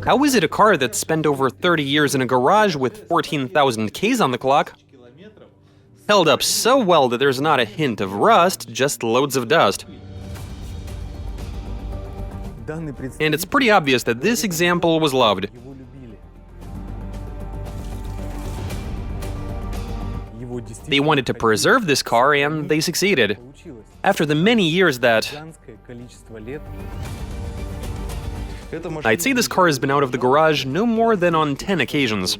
How is it a car that spent over 30 years in a garage with 14,000 Ks on the clock held up so well that there's not a hint of rust, just loads of dust? And it's pretty obvious that this example was loved. They wanted to preserve this car, and they succeeded. After the many years that... I'd say this car has been out of the garage no more than on 10 occasions.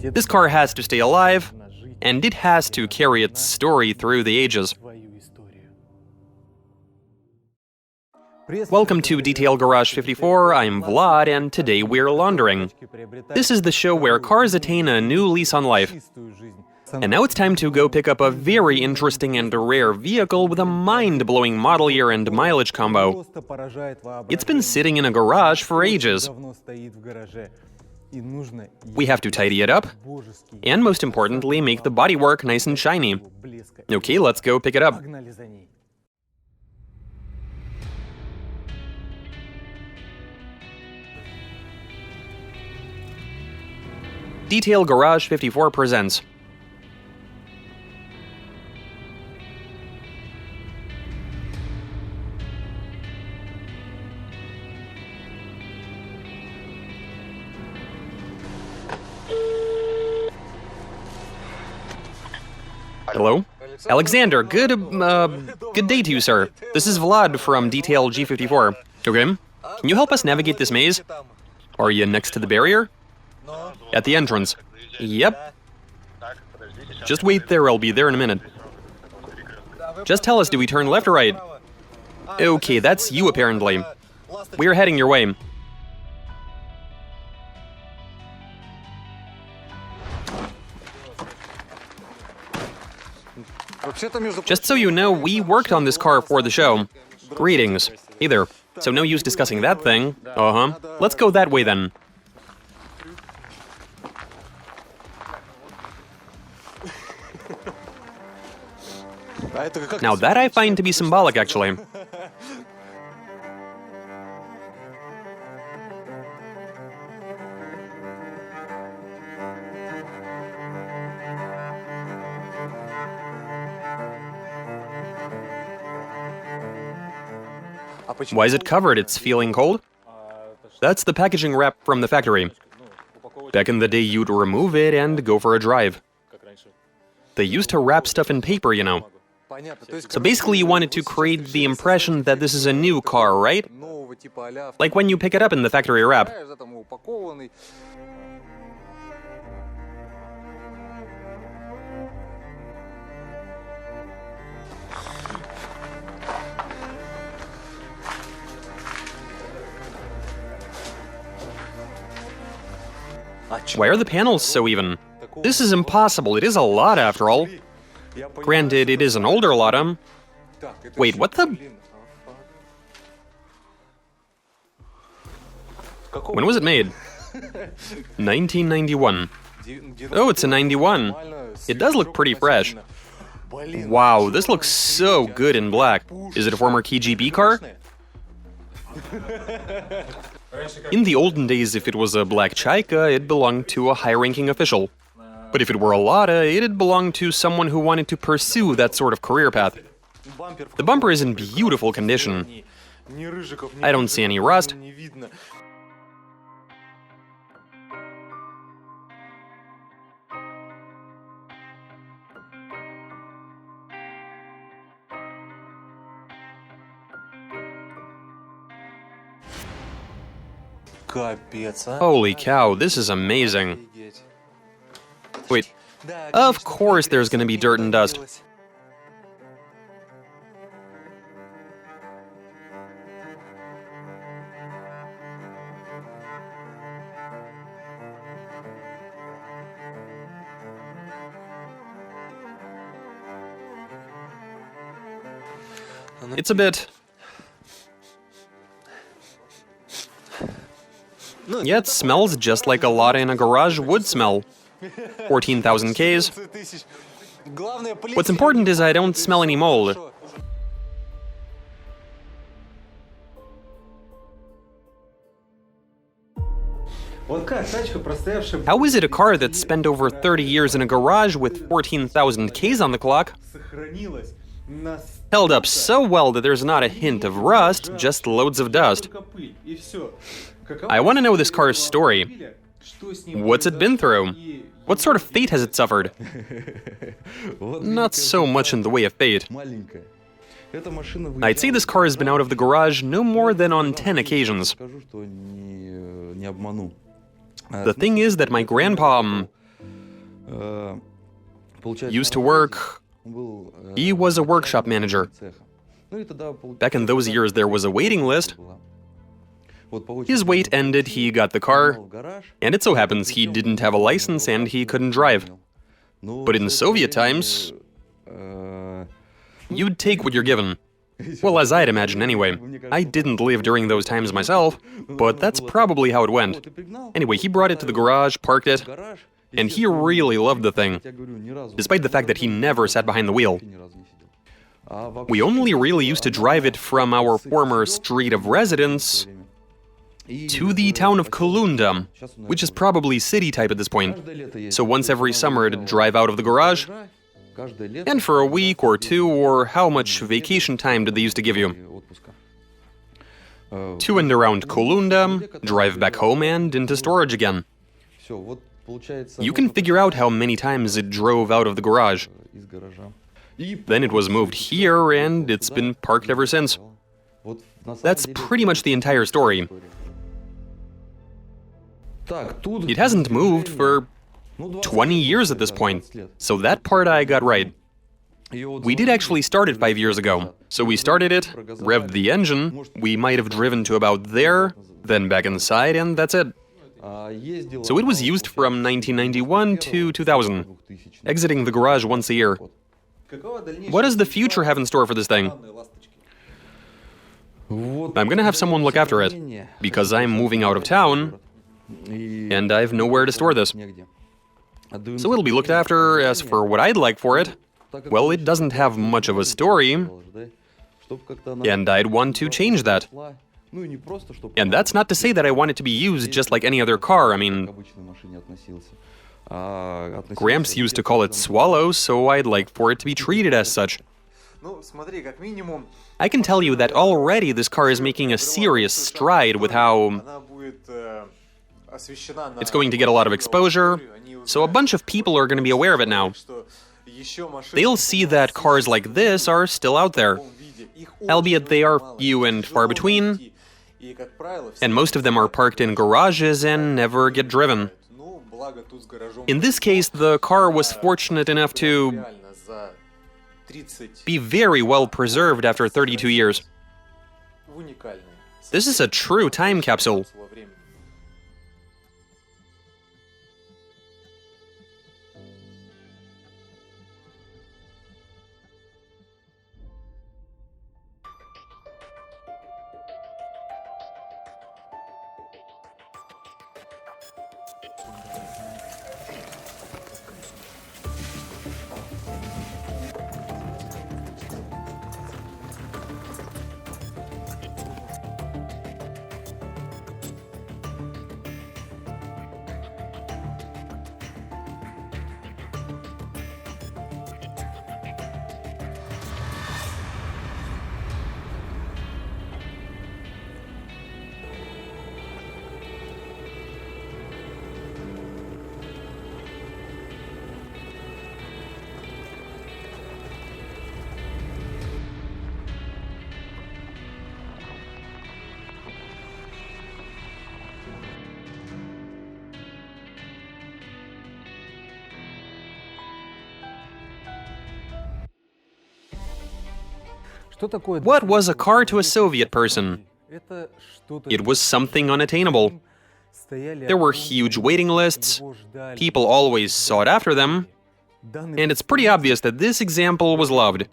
This car has to stay alive, and it has to carry its story through the ages. Welcome to Detail Garage 54, I'm Vlad, and today we're laundering. This is the show where cars attain a new lease on life. And now it's time to go pick up a very interesting and rare vehicle with a mind-blowing model year and mileage combo. It's been sitting in a garage for ages. We have to tidy it up, and most importantly, make the bodywork nice and shiny. Okay, let's go pick it up. Detail Garage 54 presents. Hello? Alexander, good day to you, sir. This is Vlad from Detail G54. Okay, can you help us navigate this maze? Are you next to the barrier? At the entrance. Yep. Just wait there, I'll be there in a minute. Just tell us, do we turn left or right? Okay, that's you apparently. We're heading your way. Just so you know, we worked on this car for the show. Greetings. Hey there. So no use discussing that thing. Uh-huh. Let's go that way then. Now that I find to be symbolic, actually. Why is it covered? It's feeling cold? That's the packaging wrap from the factory. Back in the day, you'd remove it and go for a drive. They used to wrap stuff in paper, you know. So basically you wanted to create the impression that this is a new car, right? Like when you pick it up in the factory wrap. Why are the panels so even? This is impossible, it is a Lada after all. Granted, it is an older Lada. Wait, what the? When was it made? 1991. Oh, it's a 91. It does look pretty fresh. Wow, this looks so good in black. Is it a former KGB car? In the olden days, if it was a black Chaika, it belonged to a high-ranking official. But if it were a Lada, it'd belong to someone who wanted to pursue that sort of career path. The bumper is in beautiful condition. I don't see any rust. Holy cow, this is amazing. Wait, of course there's gonna be dirt and dust. It's a bit... Yeah, it smells just like a Lada in a garage would smell. 14,000 Ks. What's important is I don't smell any mold. How is it a car that spent over 30 years in a garage with 14,000 Ks on the clock held up so well that there's not a hint of rust, just loads of dust? I want to know this car's story. What's it been through? What sort of fate has it suffered? Not so much in the way of fate. I'd say this car has been out of the garage no more than on 10 occasions. The thing is that my grandpa used to work. He was a workshop manager. Back in those years, there was a waiting list. His wait ended, he got the car, and it so happens he didn't have a license and he couldn't drive. But in Soviet times, you'd take what you're given. Well, as I'd imagine anyway. I didn't live during those times myself, but that's probably how it went. Anyway, he brought it to the garage, parked it, and he really loved the thing, despite the fact that he never sat behind the wheel. We only really used to drive it from our former street of residence to the town of Kolunda, which is probably city type at this point. So once every summer it'd drive out of the garage, and for a week or two, or how much vacation time did they used to give you? To and around Kolunda, drive back home and into storage again. You can figure out how many times it drove out of the garage. Then it was moved here, and it's been parked ever since. That's pretty much the entire story. It hasn't moved for 20 years at this point, so that part I got right. We did actually start it 5 years ago. So we started it, revved the engine, we might have driven to about there, then back inside, and that's it. So it was used from 1991 to 2000, exiting the garage once a year. What does the future have in store for this thing? I'm gonna have someone look after it, because I'm moving out of town, and I've nowhere to store this. So it'll be looked after. As for what I'd like for it, well, it doesn't have much of a story, and I'd want to change that. And that's not to say that I want it to be used just like any other car. I mean, Gramps used to call it Swallow, so I'd like for it to be treated as such. I can tell you that already this car is making a serious stride with how it's going to get a lot of exposure, so a bunch of people are going to be aware of it now. They'll see that cars like this are still out there, albeit they are few and far between, and most of them are parked in garages and never get driven. In this case, the car was fortunate enough to be very well preserved after 32 years. This is a true time capsule. What was a car to a Soviet person? It was something unattainable. There were huge waiting lists, people always sought after them, and it's pretty obvious that this example was loved.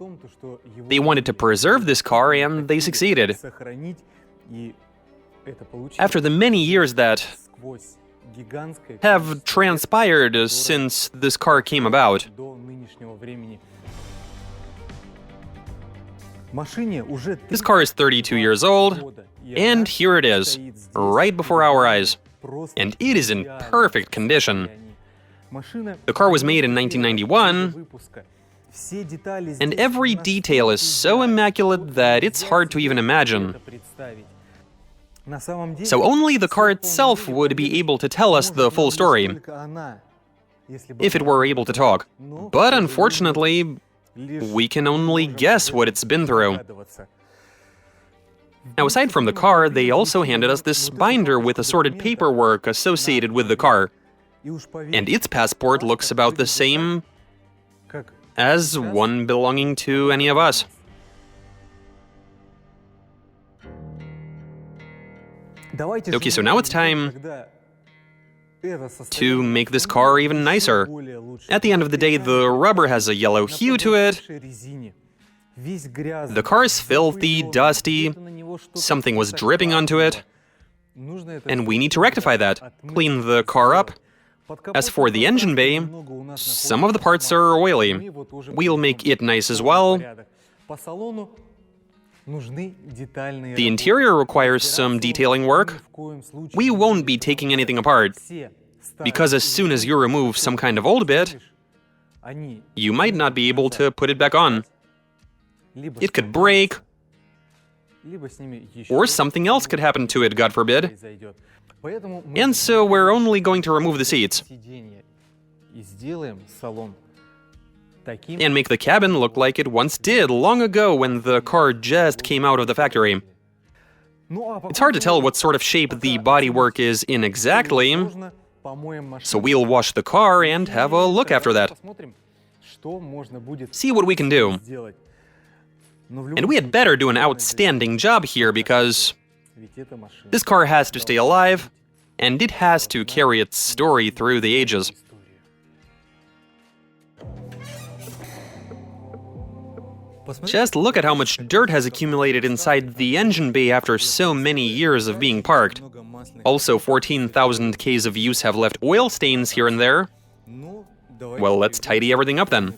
They wanted to preserve this car, and they succeeded. After the many years that have transpired since this car came about. This car is 32 years old, and here it is, right before our eyes. And it is in perfect condition. The car was made in 1991, and every detail is so immaculate that it's hard to even imagine. So only the car itself would be able to tell us the full story, if it were able to talk. But unfortunately, we can only guess what it's been through. Now, aside from the car, they also handed us this binder with assorted paperwork associated with the car. And its passport looks about the same as one belonging to any of us. Okay, so now it's time to make this car even nicer. At the end of the day, the rubber has a yellow hue to it. The car is filthy, dusty, something was dripping onto it, and we need to rectify that, clean the car up. As for the engine bay, some of the parts are oily. We'll make it nice as well. The interior requires some detailing work. We won't be taking anything apart, because as soon as you remove some kind of old bit, you might not be able to put it back on. It could break, or something else could happen to it, God forbid. And so we're only going to remove the seats and make the cabin look like it once did long ago when the car just came out of the factory. It's hard to tell what sort of shape the bodywork is in exactly, so we'll wash the car and have a look after that. See what we can do. And we had better do an outstanding job here, because this car has to stay alive, and it has to carry its story through the ages. Just look at how much dirt has accumulated inside the engine bay after so many years of being parked. Also, 14,000 Ks of use have left oil stains here and there. Well, let's tidy everything up then.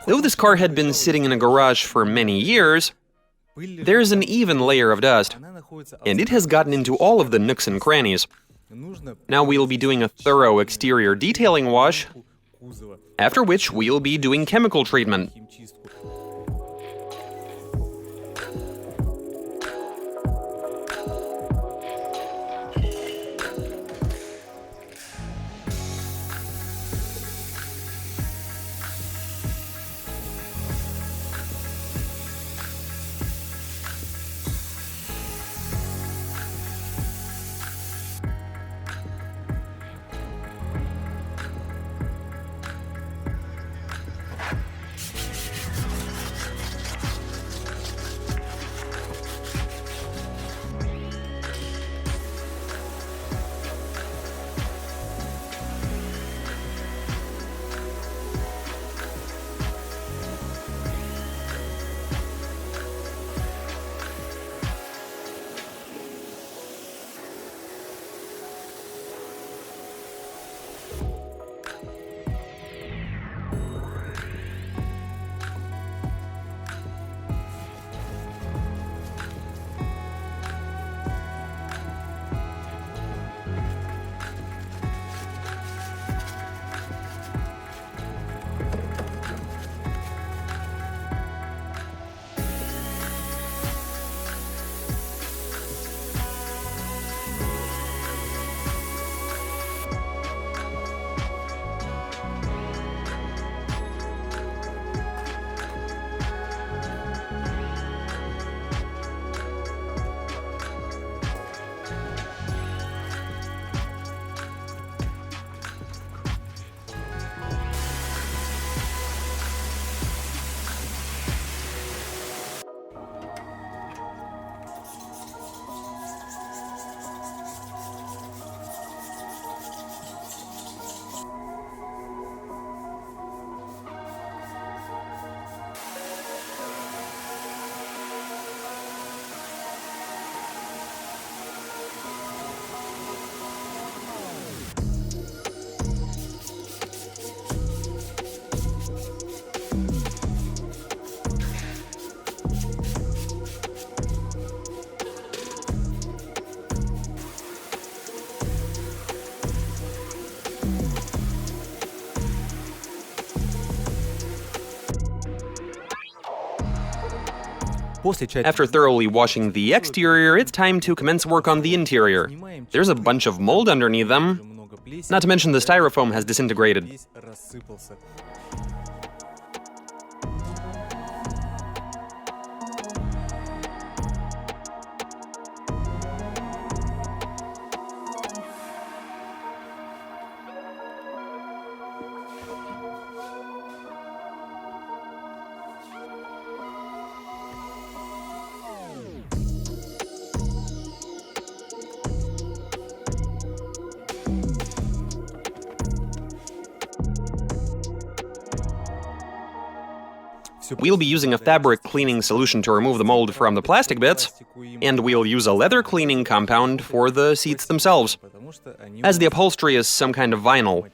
Though this car had been sitting in a garage for many years, there's an even layer of dust, and it has gotten into all of the nooks and crannies. Now we'll be doing a thorough exterior detailing wash, after which we'll be doing chemical treatment. After thoroughly washing the exterior, it's time to commence work on the interior. There's a bunch of mold underneath them. Not to mention the styrofoam has disintegrated. We'll be using a fabric cleaning solution to remove the mold from the plastic bits, and we'll use a leather cleaning compound for the seats themselves, as the upholstery is some kind of vinyl.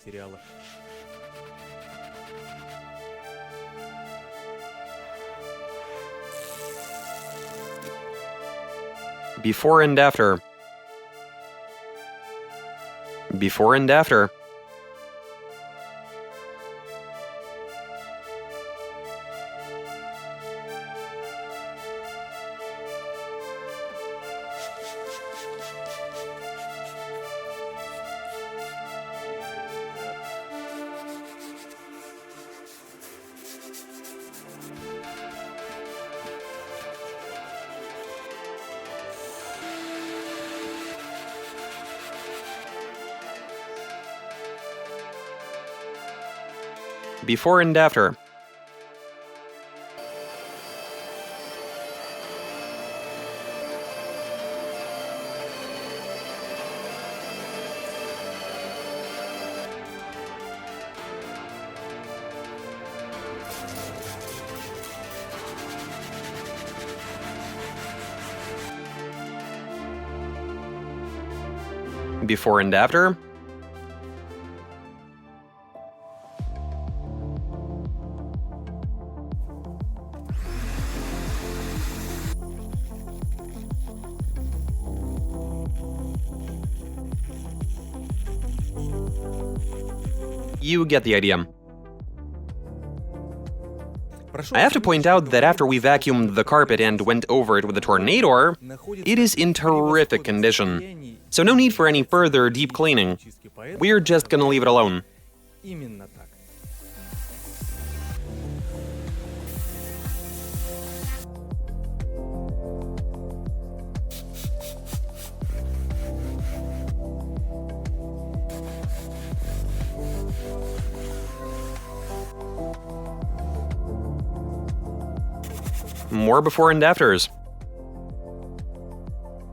Before and after. Before and after. Before and after. Before and after. You get the idea. I have to point out that after we vacuumed the carpet and went over it with a tornado, it is in terrific condition. So no need for any further deep cleaning. We're just gonna leave it alone. More before and afters.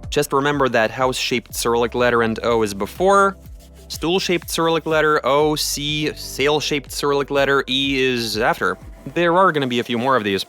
Just remember that house-shaped Cyrillic letter and O is before, stool-shaped Cyrillic letter O, C, sail-shaped Cyrillic letter E is after. There are going to be a few more of these.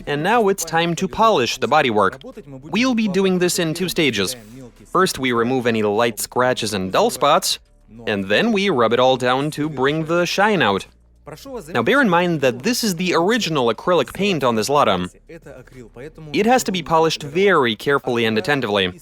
And now it's time to polish the bodywork. We'll be doing this in 2 stages. First, we remove any light scratches and dull spots, and then we rub it all down to bring the shine out. Now bear in mind that this is the original acrylic paint on this Lada. It has to be polished very carefully and attentively.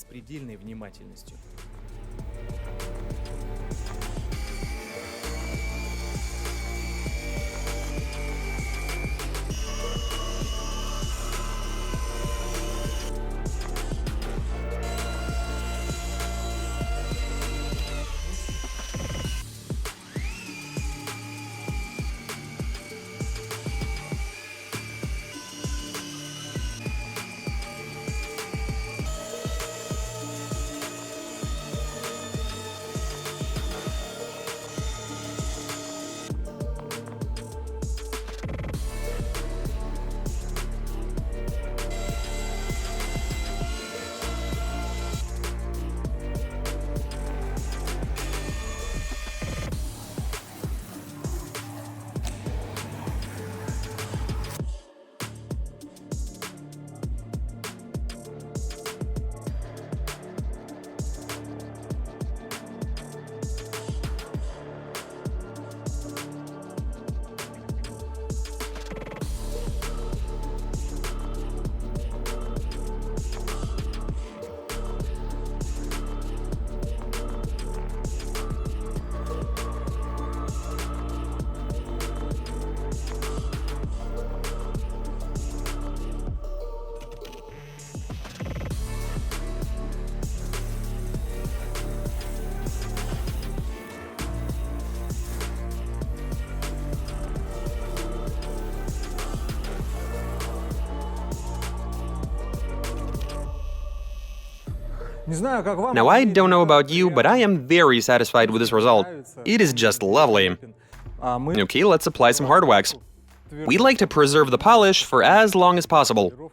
Now I don't know about you, but I am very satisfied with this result. It is just lovely. Okay, let's apply some hard wax. We like to preserve the polish for as long as possible.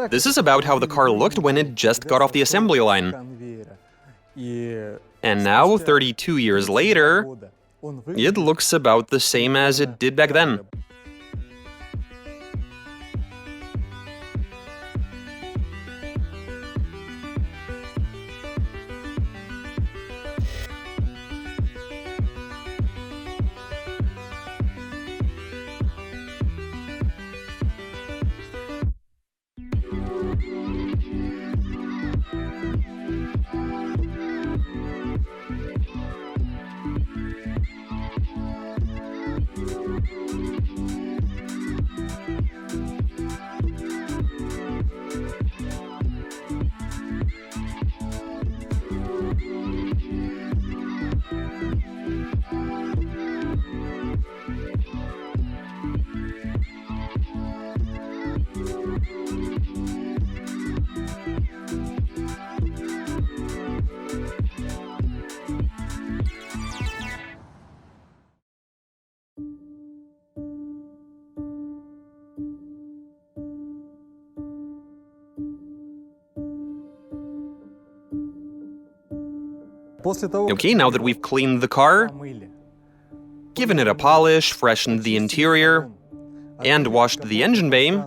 This is about how the car looked when it just got off the assembly line. And now, 32 years later, it looks about the same as it did back then. Okay, now that we've cleaned the car, given it a polish, freshened the interior, and washed the engine bay,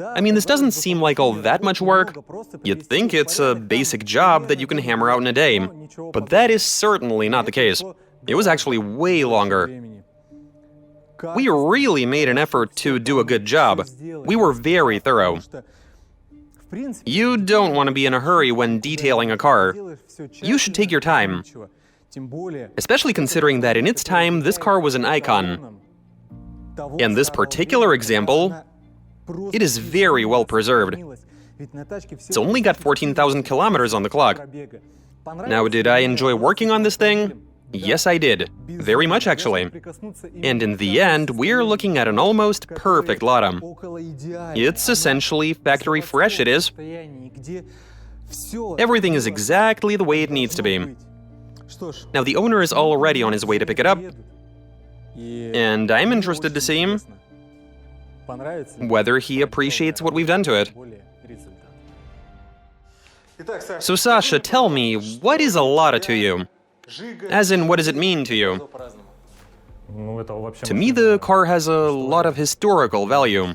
I mean, this doesn't seem like all that much work. You'd think it's a basic job that you can hammer out in a day, but that is certainly not the case. It was actually way longer. We really made an effort to do a good job. We were very thorough. You don't want to be in a hurry when detailing a car. You should take your time. Especially considering that in its time, this car was an icon. In this particular example, it is very well preserved. It's only got 14,000 kilometers on the clock. Now, did I enjoy working on this thing? Yes, I did. Very much, actually. And in the end, we're looking at an almost perfect Lada. It's essentially factory fresh, it is. Everything is exactly the way it needs to be. Now, the owner is already on his way to pick it up, and I'm interested to see whether he appreciates what we've done to it. So, Sasha, tell me, what is a Lada to you? As in, what does it mean to you? To me, the car has a lot of historical value.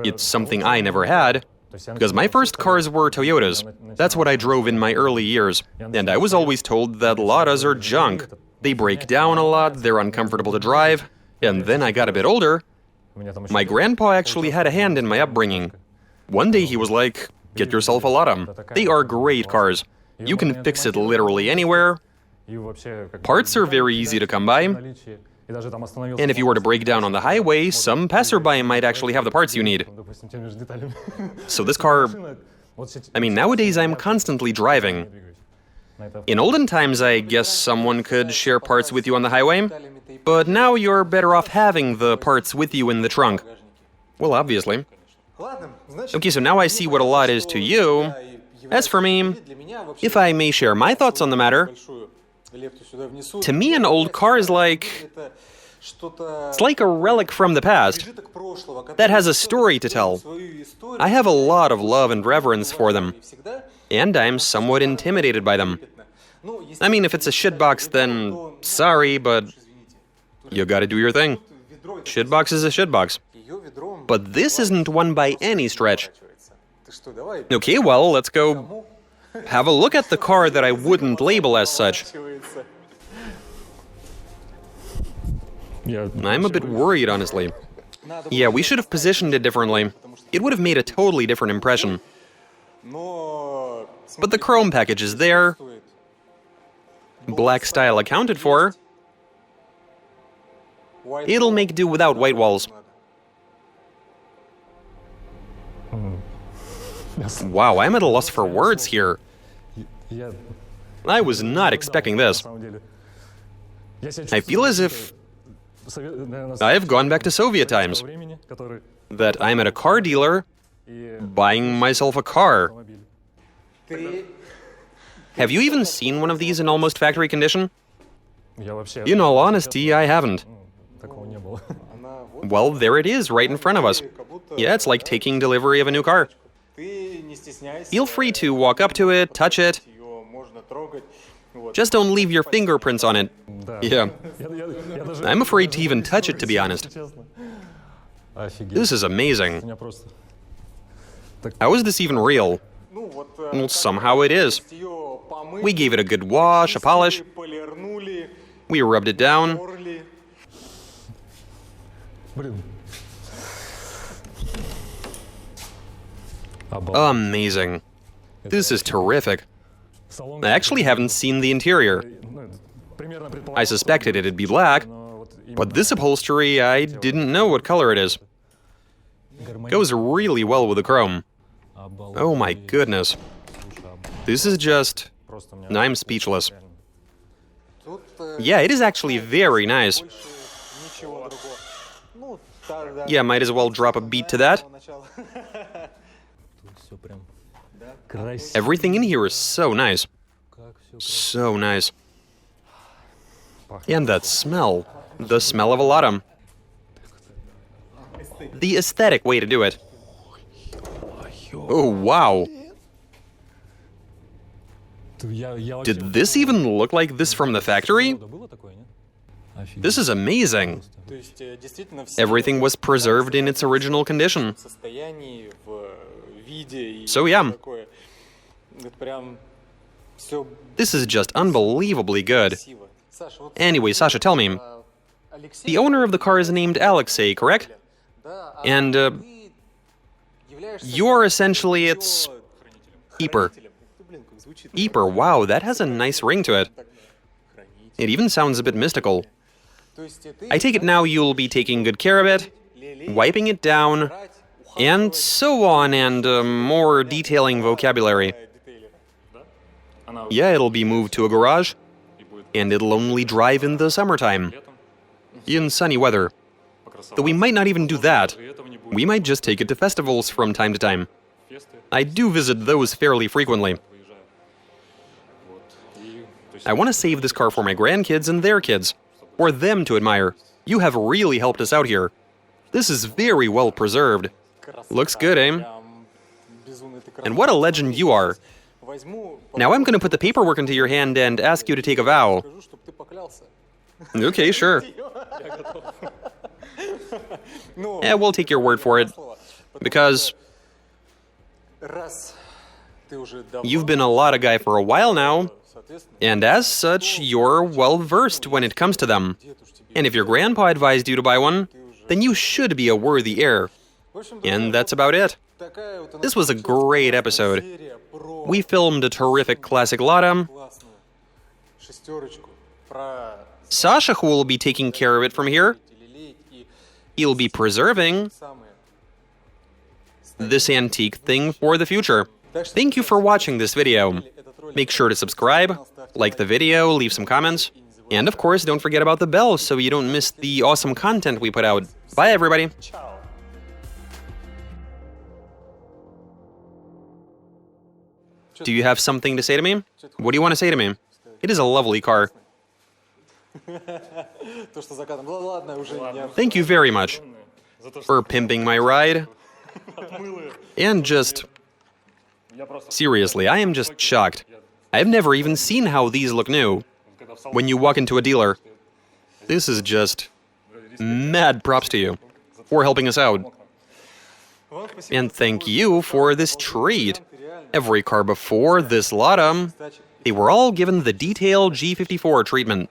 It's something I never had, because my first cars were Toyotas. That's what I drove in my early years, and I was always told that Ladas are junk. They break down a lot, they're uncomfortable to drive, and then I got a bit older. My grandpa actually had a hand in my upbringing. One day he was like, "Get yourself a Lada. They are great cars. You can fix it literally anywhere. Parts are very easy to come by. And if you were to break down on the highway, some passerby might actually have the parts you need." So this car... I mean, nowadays I'm constantly driving. In olden times, I guess someone could share parts with you on the highway. But now you're better off having the parts with you in the trunk. Well, obviously. Okay, so now I see what a Lada is to you. As for me, if I may share my thoughts on the matter, to me an old car is like... It's like a relic from the past that has a story to tell. I have a lot of love and reverence for them, and I'm somewhat intimidated by them. I mean, if it's a shitbox, then sorry, but you gotta do your thing. Shitbox is a shitbox. But this isn't one by any stretch. Okay, well, let's go have a look at the car that I wouldn't label as such. I'm a bit worried, honestly. Yeah, we should have positioned it differently. It would have made a totally different impression. But the chrome package is there. Black style accounted for. It'll make do without white walls. Wow, I'm at a loss for words here. I was not expecting this. I feel as if I've gone back to Soviet times. That I'm at a car dealer buying myself a car. Have you even seen one of these in almost factory condition? In all honesty, I haven't. Well, there it is, right in front of us. Yeah, it's like taking delivery of a new car. Feel free to walk up to it, touch it. Just don't leave your fingerprints on it. Yeah. I'm afraid to even touch it, to be honest. This is amazing. How is this even real? Well, somehow it is. We gave it a good wash, a polish. We rubbed it down. Amazing. This is terrific. I actually haven't seen the interior. I suspected it'd be black, but this upholstery, I didn't know what color it is. Goes really well with the chrome. Oh my goodness. This is just... I'm speechless. Yeah, it is actually very nice. Yeah, might as well drop a beat to that. Everything in here is so nice. So nice. And that smell. The smell of a Lada. The aesthetic way to do it. Oh, wow. Did this even look like this from the factory? This is amazing. Everything was preserved in its original condition. So yeah. This is just unbelievably good. Anyway, Sasha, tell me. The owner of the car is named Alexei, correct? And, you're essentially its keeper. Keeper, wow, that has a nice ring to it. It even sounds a bit mystical. I take it now you'll be taking good care of it, wiping it down, and so on, and more detailing vocabulary. Yeah, it'll be moved to a garage, and it'll only drive in the summertime, in sunny weather. Though we might not even do that. We might just take it to festivals from time to time. I do visit those fairly frequently. I want to save this car for my grandkids and their kids, for them to admire. You have really helped us out here. This is very well preserved. Looks good, eh? And what a legend you are. Now I'm going to put the paperwork into your hand and ask you to take a vow. Okay, sure. Yeah, we'll take your word for it. Because you've been a Lada guy for a while now, and as such, you're well-versed when it comes to them. And if your grandpa advised you to buy one, then you should be a worthy heir. And that's about it. This was a great episode. We filmed a terrific classic Lada. Sasha, who will be taking care of it from here, he'll be preserving this antique thing for the future. Thank you for watching this video. Make sure to subscribe, like the video, leave some comments, and of course don't forget about the bell so you don't miss the awesome content we put out. Bye everybody! Do you have something to say to me? What do you want to say to me? It is a lovely car. Thank you very much for pimping my ride. And just... seriously, I am just shocked. I've never even seen how these look new. When you walk into a dealer, this is just... mad props to you for helping us out. And thank you for this treat. Every car before this Lada, they were all given the detailed G54 treatment.